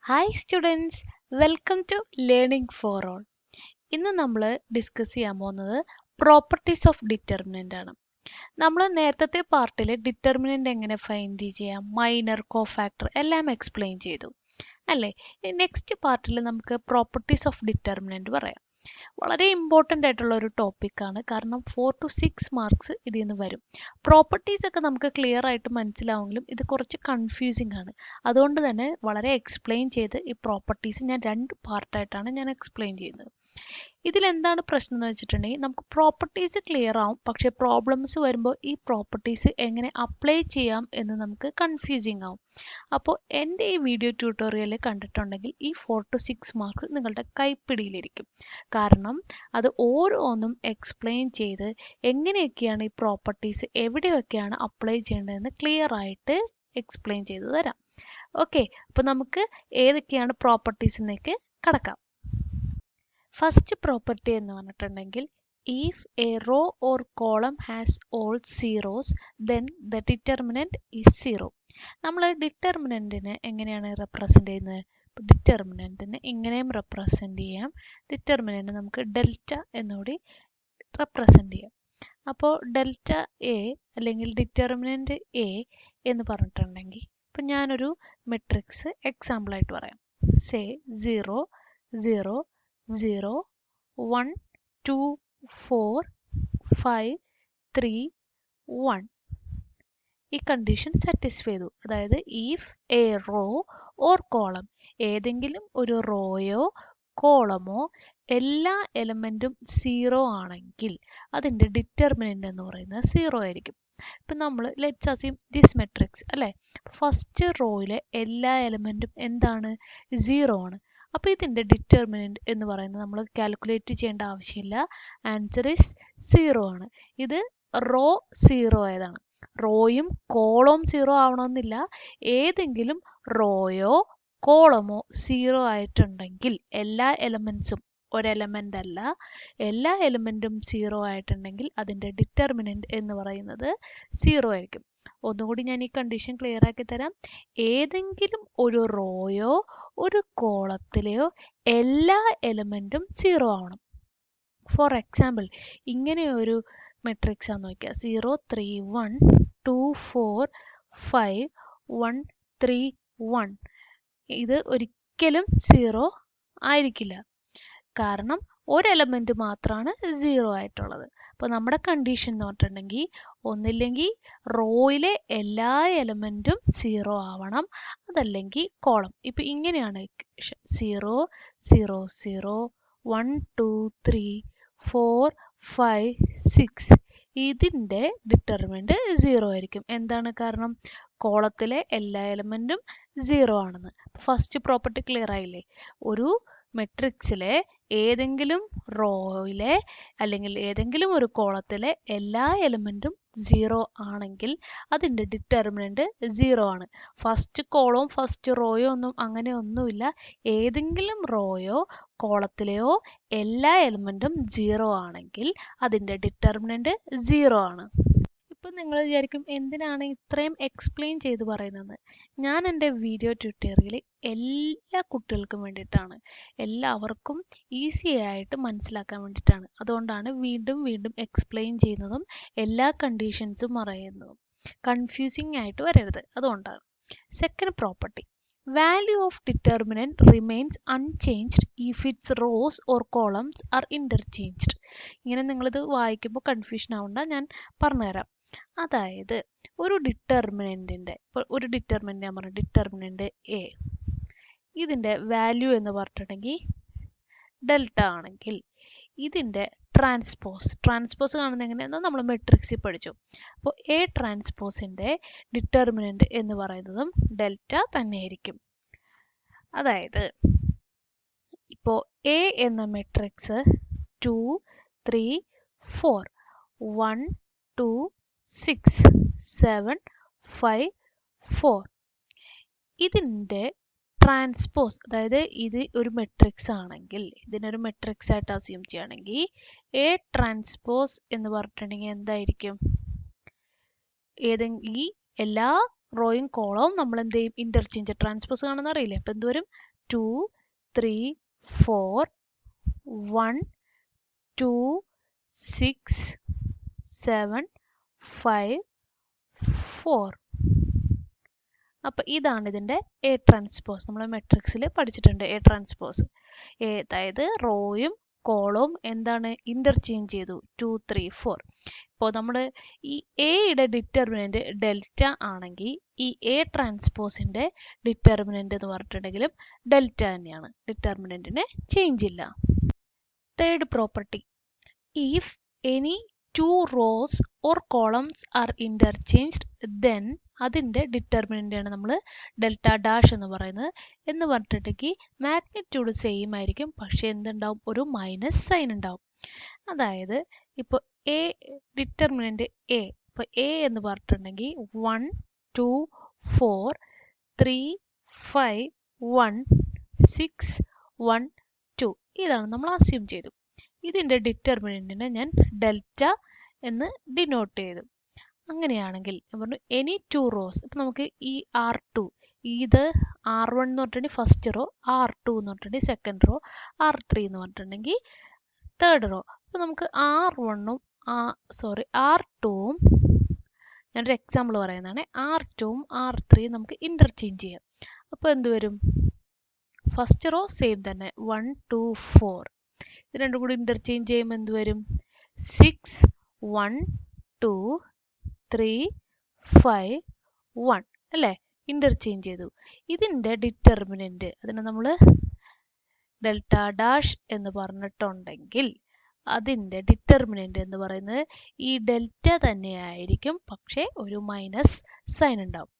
Hi students, welcome to Learning for All. ഇന്ന് നമ്മൾ discuss ചെയ്യാൻ പോകുന്നത് പ്രോപ്പർട്ടീസ് ഓഫ് ഡിറ്റർമിനന്റ് ആണ്. നമ്മൾ നേരത്തെ പാർട്ടിൽ ഡിറ്റർമിനന്റ് എങ്ങനെ ഫൈൻഡ് ചെയ്യാം, മൈനർ, കോഫാക്ടർ എല്ലാം എക്സ്പ്ലെയിൻ ചെയ്തു അല്ലേ. നെക്സ്റ്റ് പാർട്ടിൽ നമുക്ക് പ്രോപ്പർട്ടീസ് ഓഫ് ഡിറ്റർമിനന്റ് പറയാം. വളരെ ഇമ്പോർട്ടൻ്റ് ആയിട്ടുള്ള ഒരു ടോപ്പിക്കാണ്, കാരണം 4 to 6 മാർക്സ് ഇതിൽ നിന്ന് വരും. പ്രോപ്പർട്ടീസ് ഒക്കെ നമുക്ക് ക്ലിയർ ആയിട്ട് മനസ്സിലാവുമെങ്കിലും ഇത് കുറച്ച് കൺഫ്യൂസിങ് ആണ്. അതുകൊണ്ട് തന്നെ വളരെ എക്സ്പ്ലെയിൻ ചെയ്ത് ഈ പ്രോപ്പർട്ടീസ് ഞാൻ 2 പാർട്ടായിട്ടാണ് ഞാൻ എക്സ്പ്ലെയിൻ ചെയ്യുന്നത്. ഇതിലെന്താണ് പ്രശ്നം എന്ന് വെച്ചിട്ടുണ്ടെങ്കിൽ നമുക്ക് പ്രോപ്പർട്ടീസ് ക്ലിയർ ആവും, പക്ഷേ പ്രോബ്ലംസ് വരുമ്പോൾ ഈ പ്രോപ്പർട്ടീസ് എങ്ങനെ അപ്ലൈ ചെയ്യാം എന്ന് നമുക്ക് കൺഫ്യൂസിങ് ആവും. അപ്പോൾ എൻ്റെ ഈ വീഡിയോ ട്യൂട്ടോറിയൽ കണ്ടിട്ടുണ്ടെങ്കിൽ ഈ 4 to 6 മാർക്സ് നിങ്ങളുടെ കൈപ്പിടിയിലിരിക്കും. കാരണം അത് ഓരോന്നും എക്സ്പ്ലെയിൻ ചെയ്ത് എങ്ങനെയൊക്കെയാണ് ഈ പ്രോപ്പർട്ടീസ് എവിടെയൊക്കെയാണ് അപ്ലൈ ചെയ്യേണ്ടതെന്ന് ക്ലിയർ ആയിട്ട് എക്സ്പ്ലെയിൻ ചെയ്തു തരാം. ഓക്കെ, അപ്പോൾ നമുക്ക് ഏതൊക്കെയാണ് പ്രോപ്പർട്ടീസിലേക്ക് കടക്കാം. ഫസ്റ്റ് പ്രോപ്പർട്ടി എന്ന് പറഞ്ഞിട്ടുണ്ടെങ്കിൽ if a row or column has all zeros then the determinant is 0. നമ്മൾ ഡിറ്റർമിനന്റിനെ എങ്ങനെയാണ് റെപ്രസെന്റ് ചെയ്യുന്നത്? ഡിറ്റർമിനന്റിനെ ഇങ്ങനെയും റെപ്രസെന്റ് ചെയ്യാം. ഡിറ്റർമിനന്റ് നമുക്ക് ഡെൽറ്റ എന്നുകൂടി റെപ്രസെന്റ് ചെയ്യാം. അപ്പോൾ ഡെൽറ്റ എ അല്ലെങ്കിൽ ഡിറ്റർമിനന്റ് എ എന്ന് പറഞ്ഞിട്ടുണ്ടെങ്കിൽ ഇപ്പം ഞാനൊരു മെട്രിക്സ് എക്സാമ്പിൾ ആയിട്ട് പറയാം. സേ 0 0 0 1 2 4 5 3 1. ഈ കണ്ടീഷൻ സാറ്റിസ്ഫൈ ചെയ്തു. അതായത് if a row or column, ഏതെങ്കിലും ഒരു റോയോ കോളമോ എല്ലാ എലമെന്റും 0 ആണെങ്കിൽ അതിൻ്റെ ഡിറ്റർമിനന്റ് എന്ന് പറയുന്നത് 0 ആയിരിക്കും. ഇപ്പം നമ്മൾ ലെറ്റ്സ് അസ്യൂം ദിസ് മെട്രിക്സ് അല്ലേ. ഫസ്റ്റ് റോയിലെ എല്ലാ എലമെന്റും എന്താണ്? 0 ആണ്. അപ്പോൾ ഇതിൻ്റെ ഡിറ്റർമിനന്റ് എന്ന് പറയുന്നത് നമ്മൾ കാൽക്കുലേറ്റ് ചെയ്യേണ്ട ആവശ്യമില്ല. ആൻസർ ഇസ് 0 ആണ്. ഇത് റോ 0 ആയതാണ്. റോയും കോളവും 0 ആവണമെന്നില്ല. ഏതെങ്കിലും റോയോ കോളമോ 0 ആയിട്ടുണ്ടെങ്കിൽ എല്ലാ എലമെന്റ്സും, ഒരെലമെന്റ് അല്ല, എല്ലാ എലമെന്റും 0 ആയിട്ടുണ്ടെങ്കിൽ അതിൻ്റെ ഡിറ്റർമിനന്റ് എന്ന് പറയുന്നത് 0 ആയിരിക്കും. ഒന്നുകൂടി ഞാൻ ഈ കണ്ടീഷൻ ക്ലിയർ ആക്കി തരാം. ഏതെങ്കിലും ഒരു റോയോ ഒരു കോളത്തിലെയോ എല്ലാ എലമെന്റും 0 ആവണം. ഫോർ എക്സാമ്പിൾ ഇങ്ങനെ ഒരു മെട്രിക്സ് ആണെന്ന് നോക്കുക. 0 3 1 2 4 5 1 3 1. ഇത് ഒരിക്കലും 0 ആയിരിക്കില്ല, കാരണം ഒരു എലമെന്റ് മാത്രമാണ് 0 ആയിട്ടുള്ളത്. അപ്പോൾ നമ്മുടെ കണ്ടീഷൻ എന്ന് പറഞ്ഞിട്ടുണ്ടെങ്കിൽ ഒന്നില്ലെങ്കിൽ റോയിലെ എല്ലാ എലമെന്റും 0 ആവണം, അതല്ലെങ്കിൽ കോളം. ഇപ്പം ഇങ്ങനെയാണ് 0 0 0 1 2 3 4 5 6. ഇതിൻ്റെ ഡിറ്റർമിനന്റ് 0 ആയിരിക്കും. എന്താണ് കാരണം? കോളത്തിലെ എല്ലാ എലമെന്റും 0 ആണെന്ന്. ഫസ്റ്റ് പ്രോപ്പർട്ടി ക്ലിയർ ആയില്ലേ? ഒരു മെട്രിക്സിലെ ഏതെങ്കിലും റോയിലെ അല്ലെങ്കിൽ ഏതെങ്കിലും ഒരു കോളത്തിലെ എല്ലാ എലമെന്റും 0 ആണെങ്കിൽ അതിൻ്റെ ഡിറ്റർമിനന്റ് 0 ആണ്. ഫസ്റ്റ് കോളവും ഫസ്റ്റ് റോയോ ഒന്നും അങ്ങനെ ഒന്നുമില്ല. ഏതെങ്കിലും റോയോ കോളത്തിലെയോ എല്ലാ എലമെന്റും 0 ആണെങ്കിൽ അതിൻ്റെ ഡിറ്റർമിനന്റ് 0 ആണ്. ഇപ്പം നിങ്ങൾ വിചാരിക്കും എന്തിനാണ് ഇത്രയും എക്സ്പ്ലെയിൻ ചെയ്ത് പറയുന്നത്? ഞാൻ എൻ്റെ വീഡിയോ ട്യൂട്ടോറിയൽ എല്ലാ കുട്ടികൾക്കും വേണ്ടിയിട്ടാണ്, എല്ലാവർക്കും ഈസി ആയിട്ട് മനസ്സിലാക്കാൻ വേണ്ടിയിട്ടാണ്. അതുകൊണ്ടാണ് വീണ്ടും വീണ്ടും എക്സ്പ്ലെയിൻ ചെയ്യുന്നതും എല്ലാ കണ്ടീഷൻസും പറയുന്നതും. കൺഫ്യൂസിങ് ആയിട്ട് വരരുത്, അതുകൊണ്ടാണ്. Second property, value of determinant remains unchanged if its rows or columns are interchanged. ഇങ്ങനെ നിങ്ങളിത് വായിക്കുമ്പോൾ കൺഫ്യൂഷൻ ആവണ്ട, ഞാൻ പറഞ്ഞുതരാം. അതായത് ഒരു ഡിറ്റർമിനന്റിൻ്റെ, ഒരു ഡിറ്റർമിനന്റ് ഞാൻ പറഞ്ഞു, ഡിറ്റർമിനന്റ് എ, ഇതിൻ്റെ വാല്യൂ എന്ന് പറഞ്ഞിട്ടുണ്ടെങ്കിൽ ഡെൽറ്റ ആണെങ്കിൽ ഇതിൻ്റെ ട്രാൻസ്പോസ് കാണുന്നത് എങ്ങനെയാണെന്ന് നമ്മൾ മെട്രിക്സിൽ പഠിച്ചു. അപ്പോൾ എ ട്രാൻസ്പോസിൻ്റെ ഡിറ്റർമിനന്റ് എന്ന് പറയുന്നതും ഡെൽറ്റ തന്നെയായിരിക്കും. അതായത് ഇപ്പോൾ എ എന്ന മെട്രിക്സ് 2 3 4 1 2 6 7 5 4, ഇതിൻ്റെ ട്രാൻസ്പോസ്, അതായത് ഇത് ഒരു മെട്രിക്സ് ആണെങ്കിൽ, ഇതിനൊരു മെട്രിക്സ് ആയിട്ട് അസ്യൂം ചെയ്യുകയാണെങ്കിൽ എ ട്രാൻസ്പോസ് എന്ന് പറഞ്ഞിട്ടുണ്ടെങ്കിൽ എന്തായിരിക്കും? ഏതെങ്കിലും എല്ലാ റോയും കോളവും നമ്മൾ എന്ത് ചെയ്യും? ഇന്റർചേഞ്ച്. ട്രാൻസ്പോസ് കാണുന്ന അറിയില്ലേ? അപ്പം എന്തുവരും? 2, 3, 4, 1, 2, 6, 7, 5, 4. അപ്പോൾ ഇതാണ് ഇതിൻ്റെ എ ട്രാൻസ്പോസ്. നമ്മൾ മെട്രിക്സിൽ പഠിച്ചിട്ടുണ്ട് എ ട്രാൻസ്പോസ്. അതായത് റോയും കോളവും എന്താണ് ഇന്റർചേഞ്ച് ചെയ്തു 2, 3, 4. ഇപ്പോൾ നമ്മൾ ഈ എയുടെ ഡിറ്റർമിനന്റ് ഡെൽറ്റ ആണെങ്കിൽ ഈ എ ട്രാൻസ്പോസിന്റെ ഡിറ്റർമിനന്റ് എന്ന് പറഞ്ഞിട്ടുണ്ടെങ്കിലും ഡെൽറ്റ തന്നെയാണ്. ഡിറ്റർമിനന്റിന് ചേഞ്ച് ഇല്ല. Third property, if any 2 rows or columns are interchanged, then അതിൻ്റെ ഡിറ്റർമിനൻ്റ് ആണ് നമ്മൾ ഡെൽറ്റ ഡാഷ് എന്ന് പറയുന്നത്. എന്ന് പറഞ്ഞിട്ടുണ്ടെങ്കിൽ മാഗ്നിറ്റ്യൂഡ് സെയിം ആയിരിക്കും, പക്ഷേ എന്തുണ്ടാവും, ഒരു മൈനസ് സൈൻ ഉണ്ടാവും. അതായത് ഇപ്പോൾ എ ഡിറ്റർമിനൻ്റ് എ, ഇപ്പോൾ എ എന്ന് പറഞ്ഞിട്ടുണ്ടെങ്കിൽ 1, 2, 4, 3, 5, 1, 6, 1, 2 ഇതാണ് നമ്മൾ അസ്യൂം ചെയ്തു. ഇതിൻ്റെ ഡിറ്റർമിനൻറ്റിനെ ഞാൻ ഡെൽറ്റ എന്ന് ഡിനോട്ട് ചെയ്തു. അങ്ങനെയാണെങ്കിൽ ഞാൻ പറഞ്ഞു എനി 2 റോസ്. ഇപ്പം നമുക്ക് ഈ R2, ഇത് R1 എന്ന് പറഞ്ഞിട്ടുണ്ടെങ്കിൽ ഫസ്റ്റ് റോ, R2 എന്ന് പറഞ്ഞിട്ടുണ്ടെങ്കിൽ സെക്കൻഡ് റോ, R3 എന്ന് പറഞ്ഞിട്ടുണ്ടെങ്കിൽ തേർഡ് റോ. അപ്പോൾ നമുക്ക് R1ഉം R2ഉം, ഞാനൊരു എക്സാമ്പിൾ പറയുന്നതാണ്, R2ഉം R3ഉം നമുക്ക് ഇൻ്റർചേഞ്ച് ചെയ്യാം. അപ്പോൾ എന്ത് വരും, ഫസ്റ്റ് റോ സെയിം തന്നെ 1, 2, 4. ഇത് രണ്ടും കൂടി ഇന്റർചേഞ്ച് ചെയ്യുമ്പോൾ എന്ത് വരും, 6, 1, 2, 3, 5, 1 അല്ലേ, ഇന്റർചേഞ്ച് ചെയ്തു. ഇതിൻ്റെ ഡിറ്റർമിനന്റ് അതിനെ നമ്മൾ ഡെൽറ്റ ഡാഷ് എന്ന് പറഞ്ഞിട്ടുണ്ടെങ്കിൽ അതിൻ്റെ ഡിറ്റർമിനന്റ് എന്ന് പറയുന്നത് ഈ ഡെൽറ്റ തന്നെയായിരിക്കും, പക്ഷേ ഒരു മൈനസ് സൈൻ ഉണ്ടാവും.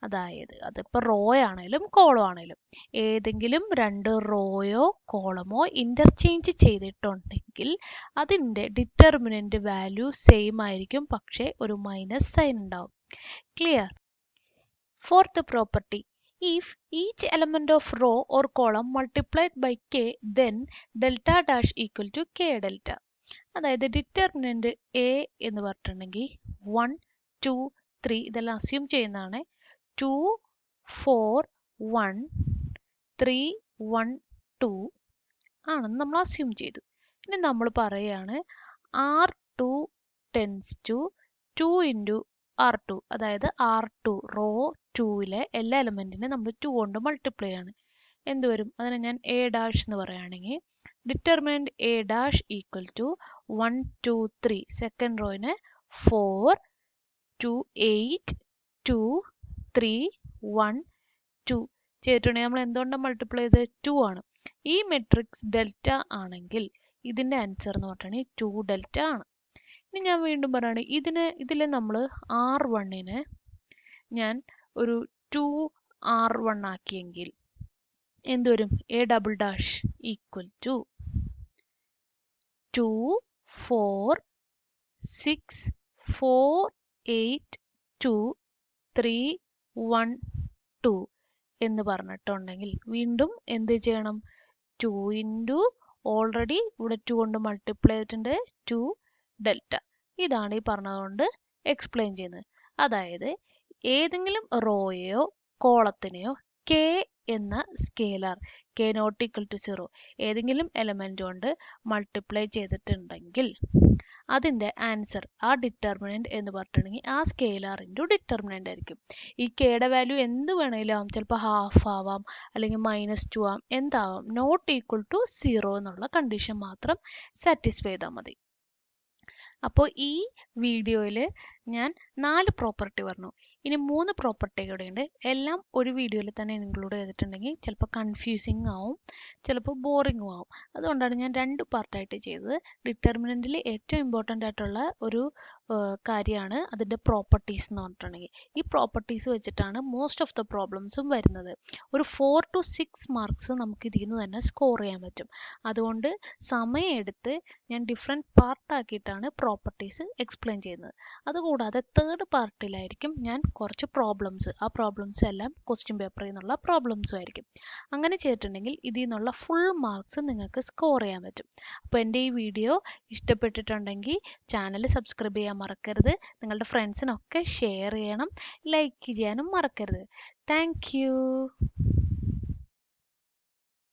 അതായത് അതിപ്പോൾ റോ ആണെങ്കിലും കോളം ആണെങ്കിലും ഏതെങ്കിലും 2 റോയോ കോളമോ ഇന്റർചേഞ്ച് ചെയ്തിട്ടുണ്ടെങ്കിൽ അതിൻ്റെ ഡിറ്റർമിനന്റ് വാല്യൂ സെയിം ആയിരിക്കും, പക്ഷേ ഒരു മൈനസ് സൈൻ ഉണ്ടാവും. Clear? Fourth property, if each element of row or column multiplied by K, then delta dash equal to K delta. അതായത് ഡിറ്റർമിനന്റ് എ എന്ന് പറഞ്ഞിട്ടുണ്ടെങ്കിൽ 1, 2, 3 ഇതെല്ലാം അസ്യൂം ചെയ്യുന്നതാണ്. 2, 4, 1, 3, 1, 2 ആണെന്ന് നമ്മൾ അസ്യൂം ചെയ്തു. ഇനി നമ്മൾ പറയുകയാണ് R2 tense to 2 into R2, അതായത് R2 റോ 2ലെ എല്ലാ എലമെൻറ്റിനെ നമ്മൾ 2 കൊണ്ട് മൾട്ടിപ്ലൈ ആണ്. എന്ത് വരും, അതിനെ ഞാൻ എ ഡാഷ് എന്ന് പറയുകയാണെങ്കിൽ determinant A dash equal to 1, 2, 3 second റോയിന് 4, 2, 8, 2, 3, 1, 2 ചെയ്തിട്ടുണ്ടെങ്കിൽ നമ്മൾ എന്തുകൊണ്ടാണ് മൾട്ടിപ്ലൈ ചെയ്ത് 2 ആണ്. ഈ മെട്രിക്സ് ഡെൽറ്റ ആണെങ്കിൽ ഇതിൻ്റെ ആൻസർ എന്ന് പറഞ്ഞിട്ടുണ്ടെങ്കിൽ 2 ഡെൽറ്റ ആണ്. ഇനി ഞാൻ വീണ്ടും പറയുകയാണ്, ഇതിൽ നമ്മൾ R1നെ ഞാൻ ഒരു 2 R1 ആക്കിയെങ്കിൽ എന്ത് വരും, A double dash equal to 2, 4, 6, 4, 8, 2, 3, 1, 2 എന്ന് പറഞ്ഞിട്ടുണ്ടെങ്കിൽ വീണ്ടും എന്ത് ചെയ്യണം, 2 ഇൻറ്റു ഓൾറെഡി ഇവിടെ 2 കൊണ്ട് മൾട്ടിപ്ലൈ ചെയ്തിട്ടുണ്ട് 2 ഡെൽറ്റ. ഇതാണ് ഈ പറഞ്ഞതുകൊണ്ട് എക്സ്പ്ലെയിൻ ചെയ്യുന്നത്. അതായത് ഏതെങ്കിലും റോയെയോ കോളത്തിനെയോ കെ എന്ന scalar, K not equal to 0 ഏതെങ്കിലും എലമെന്റ് കൊണ്ട് മൾട്ടിപ്ലൈ ചെയ്തിട്ടുണ്ടെങ്കിൽ അതിൻ്റെ ആൻസർ ആ ഡിറ്റർമിനന്റ് എന്ന് പറഞ്ഞിട്ടുണ്ടെങ്കിൽ ആ സ്കേലാർ ഇൻറ്റു ഡിറ്റർമിനന്റ് ആയിരിക്കും. ഈ കെയുടെ വാല്യൂ എന്ത് വേണമെങ്കിലും ആവാം, ചിലപ്പോൾ ഹാഫ് ആവാം, അല്ലെങ്കിൽ -2 ആവാം, എന്താവാം, നോട്ട് ഈക്വൽ ടു 0 എന്നുള്ള കണ്ടീഷൻ മാത്രം സാറ്റിസ്ഫൈ ചെയ്താൽ മതി. അപ്പോൾ ഈ വീഡിയോയിൽ ഞാൻ 4 പ്രോപ്പർട്ടി പറഞ്ഞു. ഇനി 3 പ്രോപ്പർട്ടി കൂടെ ഉണ്ട്. എല്ലാം ഒരു വീഡിയോയിൽ തന്നെ ഇൻക്ലൂഡ് ചെയ്തിട്ടുണ്ടെങ്കിൽ ചിലപ്പോൾ കൺഫ്യൂസിങ് ആവും, ചിലപ്പോൾ ബോറിങ്ങും ആവും. അതുകൊണ്ടാണ് ഞാൻ 2 പാർട്ടായിട്ട് ചെയ്തത്. ഡിറ്റർമിനൻറ്റിൽ ഏറ്റവും ഇമ്പോർട്ടൻ്റ് ആയിട്ടുള്ള ഒരു കാര്യമാണ് അതിൻ്റെ പ്രോപ്പർട്ടീസ് എന്ന് പറഞ്ഞിട്ടുണ്ടെങ്കിൽ. ഈ പ്രോപ്പർട്ടീസ് വെച്ചിട്ടാണ് മോസ്റ്റ് ഓഫ് ദ പ്രോബ്ലംസും വരുന്നത്. ഒരു 4 to 6 മാർക്സ് നമുക്ക് ഇതിൽ നിന്ന് തന്നെ സ്കോർ ചെയ്യാൻ പറ്റും. അതുകൊണ്ട് സമയമെടുത്ത് ഞാൻ ഡിഫറെൻറ്റ് പാർട്ടാക്കിയിട്ടാണ് പ്രോപ്പർട്ടീസ് എക്സ്പ്ലെയിൻ ചെയ്യുന്നത്. അതുകൂടാതെ തേർഡ് പാർട്ടിലായിരിക്കും ഞാൻ കുറച്ച് പ്രോബ്ലംസ്, ആ പ്രോബ്ലംസ് എല്ലാം ക്വസ്റ്റ്യൻ പേപ്പറിൽ നിന്നുള്ള പ്രോബ്ലംസും ആയിരിക്കും. അങ്ങനെ ചെയ്തിട്ടുണ്ടെങ്കിൽ ഇതിൽ നിന്നുള്ള ഫുൾ മാർക്സ് നിങ്ങൾക്ക് സ്കോർ ചെയ്യാൻ പറ്റും. അപ്പോൾ എൻ്റെ ഈ വീഡിയോ ഇഷ്ടപ്പെട്ടിട്ടുണ്ടെങ്കിൽ ചാനൽ സബ്സ്ക്രൈബ് ചെയ്യാൻ മറക്കരുത്. നിങ്ങളുടെ ഫ്രണ്ട്സിനൊക്കെ ഷെയർ ചെയ്യണം, ലൈക്ക് ചെയ്യാനും മറക്കരുത്. Thank you.